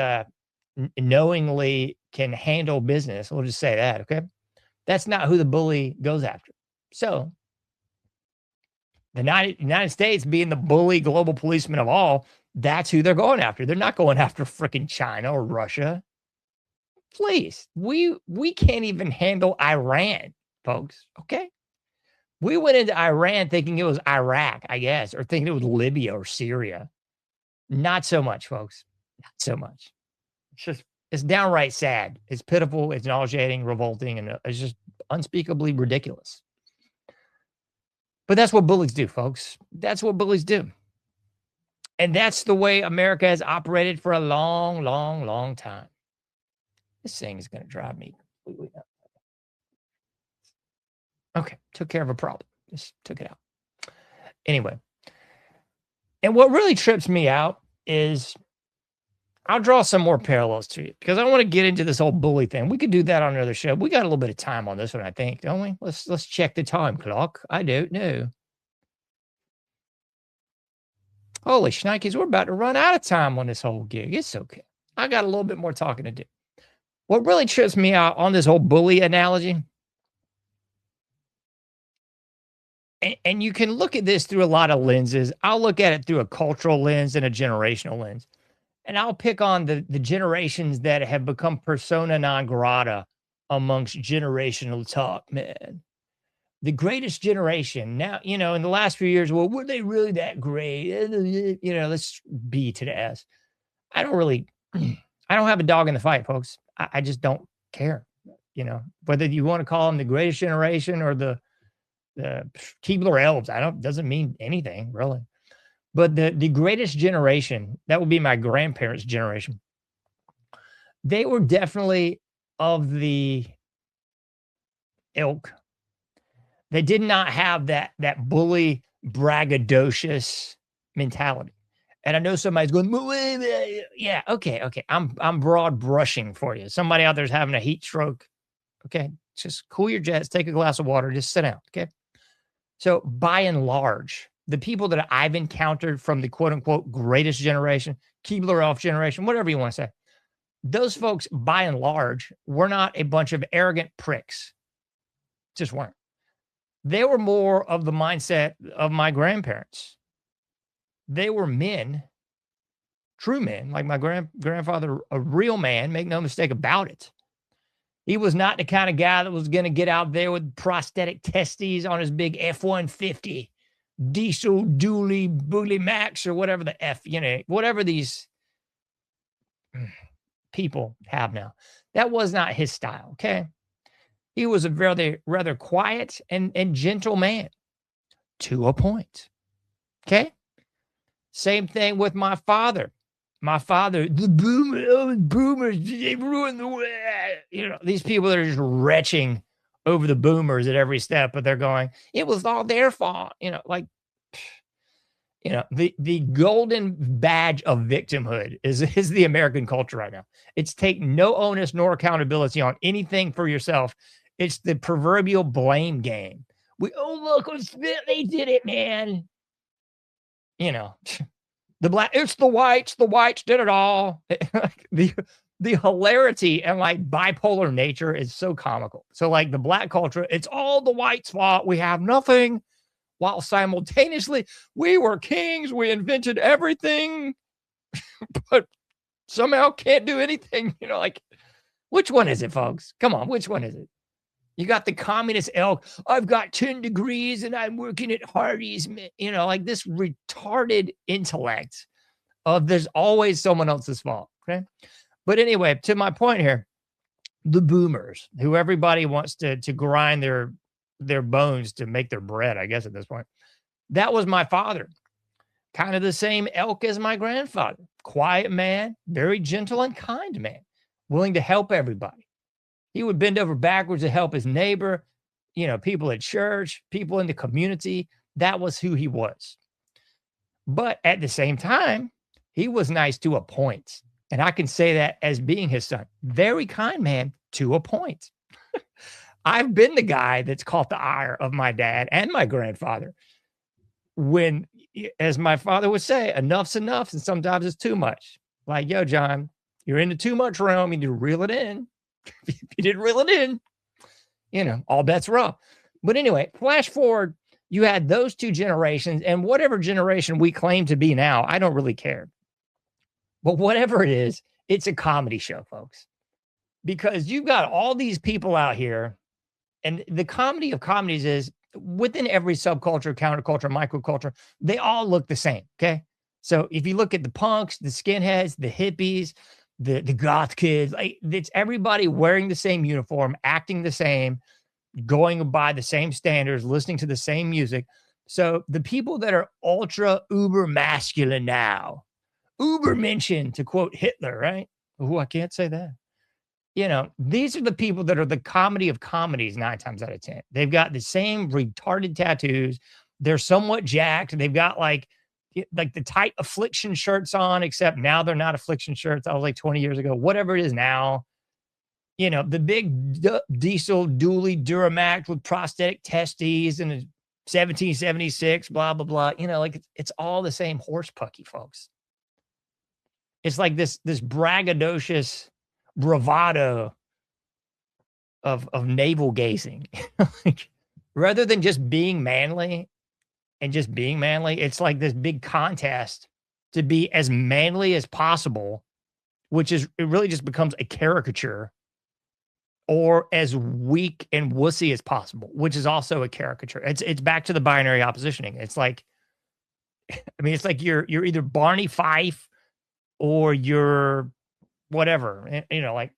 knowingly can handle business. We'll just say that. Okay. That's not who the bully goes after. So the United States being the bully global policeman of all, that's who they're going after. They're not going after freaking China or Russia. Please, we can't even handle Iran, folks. Okay. We went into Iran thinking it was Iraq, I guess, or thinking it was Libya or Syria. Not so much, folks. Not so much. It's downright sad. It's pitiful. It's nauseating, revolting, and it's just unspeakably ridiculous. But that's what bullies do, folks. That's what bullies do. And that's the way America has operated for a long, long, long time. This thing is going to drive me completely nuts. Okay, took care of a problem. Just took it out. Anyway, and what really trips me out is I'll draw some more parallels to you because I want to get into this whole bully thing. We could do that on another show. We got a little bit of time on this one, I think, don't we? Let's check the time clock. I don't know. Holy shnikes, we're about to run out of time on this whole gig. It's okay. I got a little bit more talking to do. What really trips me out on this whole bully analogy, and you can look at this through a lot of lenses. I'll look at it through a cultural lens and a generational lens. And I'll pick on the generations that have become persona non grata amongst generational talk, man. The greatest generation. Now, in the last few years, well, were they really that great? Let's B to the S. I don't have a dog in the fight, folks. I just don't care. Whether you want to call them the greatest generation or the Keebler elves, doesn't mean anything, really. But the greatest generation, that would be my grandparents' generation. They were definitely of the ilk. They did not have that bully, braggadocious mentality. And I know somebody's going, yeah, okay. I'm broad brushing for you. Somebody out there's having a heat stroke. Okay, just cool your jets, take a glass of water, just sit down. Okay. So by and large, the people that I've encountered from the quote unquote greatest generation, Keebler elf generation, whatever you want to say, those folks by and large were not a bunch of arrogant pricks. Just weren't. They were more of the mindset of my grandparents. They were men, true men, like my grandfather, a real man, make no mistake about it. He was not the kind of guy that was going to get out there with prosthetic testes on his big F-150, diesel dually bully max or whatever the F, whatever these people have now. That was not his style, okay? He was a rather quiet and gentle man to a point, okay? Same thing with my father. My father, the boomers, they ruined the way. These people that are just retching over the boomers at every step, but they're going, it was all their fault. The golden badge of victimhood is the American culture right now. It's take no onus nor accountability on anything for yourself. It's the proverbial blame game. Look, they did it, man. It's the whites did it all. The hilarity and bipolar nature is so comical. So the black culture, it's all the whites' fault. We have nothing, while simultaneously we were kings. We invented everything, but somehow can't do anything. Which one is it, folks? Come on, which one is it? You got the communist elk. I've got 10 degrees and I'm working at Hardee's. This retarded intellect of there's always someone else's fault. Okay. But anyway, to my point here, the boomers, who everybody wants to grind their bones to make their bread, I guess at this point. That was my father. kind of the same ilk as my grandfather. Quiet man, very gentle and kind man, willing to help everybody. He would bend over backwards to help his neighbor, people at church, people in the community. That was who he was. But at the same time, he was nice to a point. And I can say that as being his son. Very kind man to a point. I've been the guy that's caught the ire of my dad and my grandfather when, as my father would say, enough's enough, and sometimes it's too much. Like, yo, John, you're into too much realm. You need to reel it in. If you didn't reel it in, all bets are off. But anyway, flash forward, you had those two generations, and whatever generation we claim to be now, I don't really care. But whatever it is, it's a comedy show, folks, because you've got all these people out here, and the comedy of comedies is within every subculture, counterculture, microculture, they all look the same. Okay. So if you look at the punks, the skinheads, the hippies, the goth kids, like it's everybody wearing the same uniform, acting the same, going by the same standards, listening to the same music. So the people that are ultra uber masculine now, uber mentioned, to quote Hitler, right? Oh, I can't say that. These are the people that are the comedy of comedies 9 times out of 10. They've got the same retarded tattoos. They're somewhat jacked. They've got like the tight affliction shirts on, except now they're not affliction shirts. That was like 20 years ago, whatever it is now. The big diesel dually Duramax with prosthetic testes and a 1776, blah, blah, blah. Like it's all the same horse pucky, folks. It's like this braggadocious bravado of navel gazing. Like, rather than just being manly and just being manly, it's like this big contest to be as manly as possible, which is, it really just becomes a caricature, or as weak and wussy as possible, which is also a caricature. It's back to the binary oppositioning. It's like, it's like you're either Barney Fife or you're whatever, like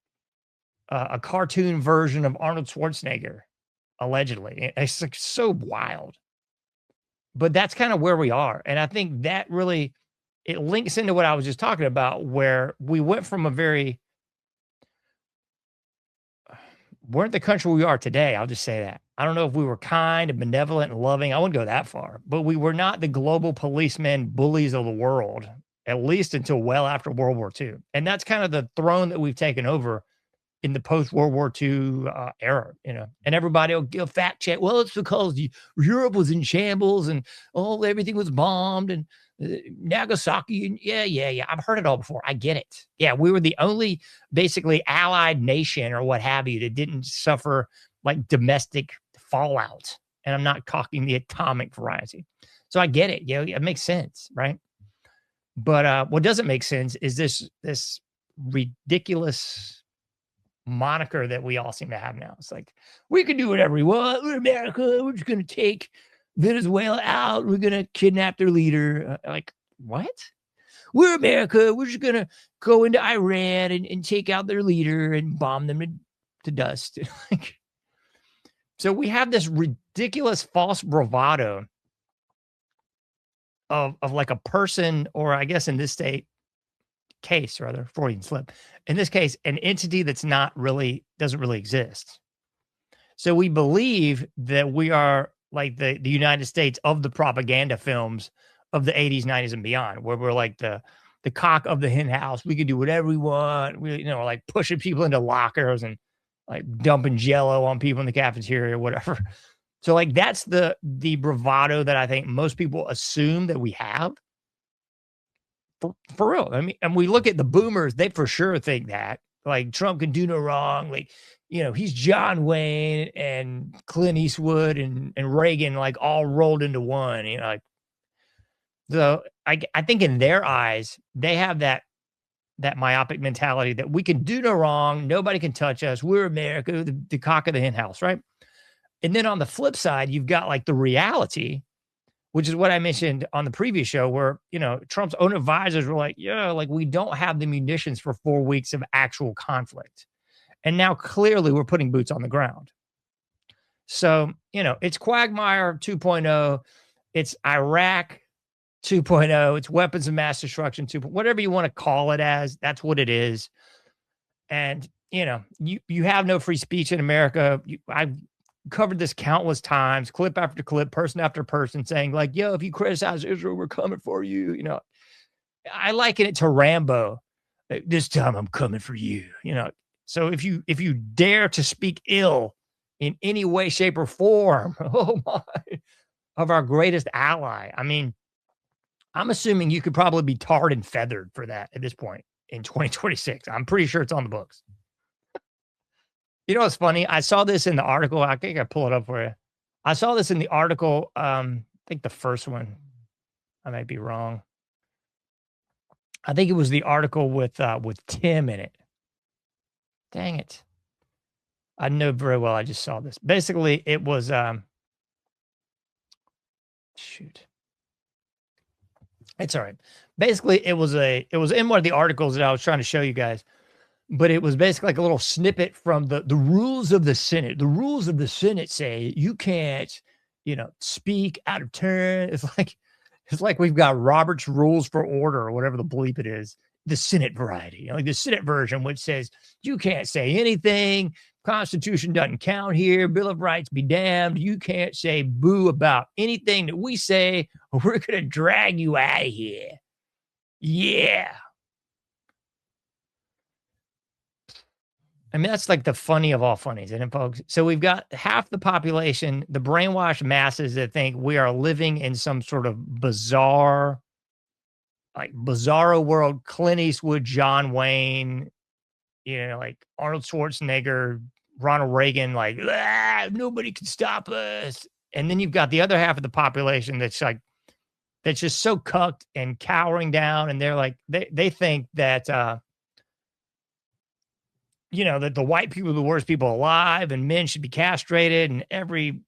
a cartoon version of Arnold Schwarzenegger, allegedly. It's like so wild. But that's kind of where we are. And I think that really, it links into what I was just talking about, where we went from weren't the country we are today. I'll just say that. I don't know if we were kind and benevolent and loving. I wouldn't go that far, but we were not the global policemen, bullies of the world, at least until well after World War II. And that's kind of the throne that we've taken over in the post-World War II era, and everybody will give fact check. Well, it's because Europe was in shambles and everything was bombed and Nagasaki. And yeah. I've heard it all before. I get it. Yeah, we were the only basically allied nation or what have you that didn't suffer like domestic fallout. And I'm not talking the atomic variety. So I get it. It makes sense, right? But what doesn't make sense is this ridiculous moniker that we all seem to have now. It's like, we can do whatever we want. We're America. We're just going to take Venezuela out. We're going to kidnap their leader. Like, what? We're America. We're just going to go into Iran and take out their leader and bomb them to dust. So we have this ridiculous false bravado of like a person, or I guess in this case, Freudian slip. In this case, an entity that's doesn't really exist. So we believe that we are like the United States of the propaganda films of the 80s, 90s, and beyond, where we're like the cock of the hen house. We can do whatever we want. We, like pushing people into lockers and like dumping Jello on people in the cafeteria or whatever. So like that's the bravado that I think most people assume that we have. For real. And we look at the boomers, they for sure think that like Trump can do no wrong. Like, he's John Wayne and Clint Eastwood and Reagan, like all rolled into one, like, so I think in their eyes, they have that myopic mentality that we can do no wrong. Nobody can touch us. We're America, the cock of the hen house. Right. And then on the flip side, you've got like the reality, which is what I mentioned on the previous show, where, Trump's own advisors were like, like we don't have the munitions for 4 weeks of actual conflict. And now clearly we're putting boots on the ground. So, it's Quagmire 2.0. It's Iraq 2.0. It's weapons of mass destruction 2. Whatever you want to call it as, that's what it is. And, you know, you have no free speech in America. I've covered this countless times, clip after clip, person after person saying like, yo, if you criticize Israel, we're coming for you. You know, I liken it to Rambo. This time I'm coming for you. You know, so if you dare to speak ill in any way, shape, or form, oh my, of our greatest ally, I mean, I'm assuming you could probably be tarred and feathered for that at this point in 2026. I'm pretty sure it's on the books. You know what's funny? I saw this in the article. I think I pull it up for you. I saw this in the article. I think the first one. I might be wrong. I think it was the article with Tim in it. Dang it. I know very well I just saw this. Basically, it was shoot. It's all right. Basically, it was in one of the articles that I was trying to show you guys. But it was basically like a little snippet from the rules of the Senate. The rules of the Senate say you can't, you know, speak out of turn. It's like we've got Robert's Rules for Order or whatever the bleep it is, the Senate variety, you know, like the Senate version, which says you can't say anything. Constitution doesn't count here. Bill of Rights be damned. You can't say boo about anything that we say, or we're going to drag you out of here. Yeah. I mean, that's like the funny of all funnies, isn't it, folks? So we've got half the population, the brainwashed masses that think we are living in some sort of bizarre, like bizarro world, Clint Eastwood, John Wayne, you know, like Arnold Schwarzenegger, Ronald Reagan, like, nobody can stop us. And then you've got the other half of the population that's just so cucked and cowering down. And they're like, they think that, you know, that the white people are the worst people alive and men should be castrated and every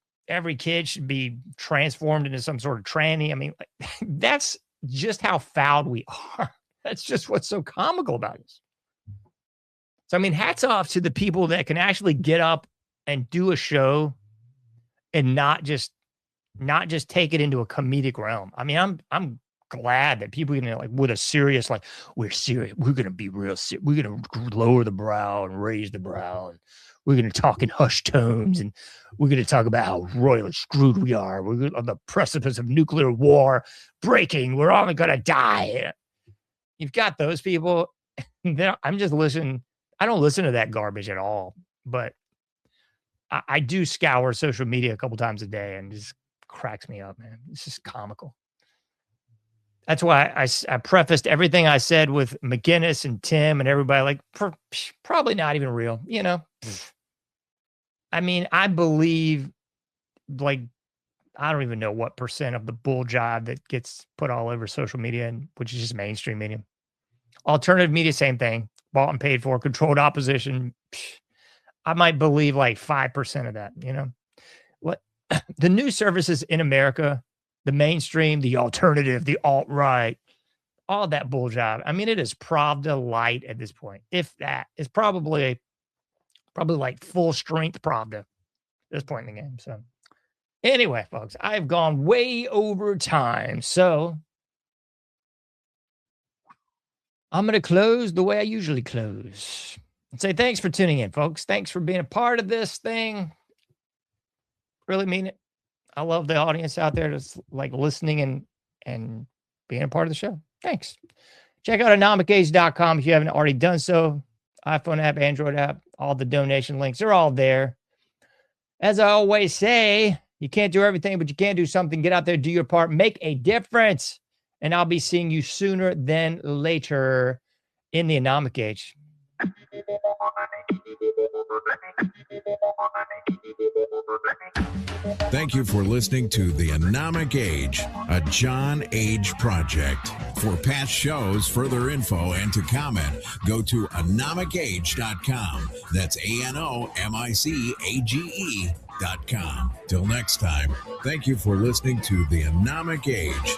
kid should be transformed into some sort of tranny. I mean, that's just how foul we are. That's just what's so comical about this. So, I mean, hats off to the people that can actually get up and do a show and not just take it into a comedic realm. I mean, I'm glad that people, you know, like with a serious, like, we're serious, we're going to be real serious, we're going to lower the brow and raise the brow, and we're going to talk in hushed tones, and we're going to talk about how royally screwed we are. We're on the precipice of nuclear war breaking. We're all going to die. You've got those people. I'm just listening. I don't listen to that garbage at all, but I do scour social media a couple times a day, and it just cracks me up, man. It's just comical. That's why I prefaced everything I said with McGinnis and Tim and everybody, like, probably not even real, you know? I mean, I believe, like, I don't even know what percent of the bull jive that gets put all over social media, and which is just mainstream media. Alternative media, same thing. Bought and paid for, controlled opposition. I might believe like 5% of that, you know? What the news services in America, the mainstream, the alternative, the alt-right, all that bull job. I mean, it is Pravda light at this point. If that is probably like full strength Pravda at this point in the game. So anyway, folks, I've gone way over time. So I'm going to close the way I usually close and say thanks for tuning in, folks. Thanks for being a part of this thing. Really mean it. I love the audience out there that's like listening and being a part of the show. Thanks. Check out anomicage.com if you haven't already done so. iPhone app, Android app, all the donation links are all there. As I always say, you can't do everything, but you can do something. Get out there, do your part, make a difference. And I'll be seeing you sooner than later in the Anomic Age.
Thank you for listening to The Anomic Age, a John Age project. For past shows, further info, and to comment, go to anomicage.com. That's ANOMICAGE.com. Till next time, thank you for listening to The Anomic Age.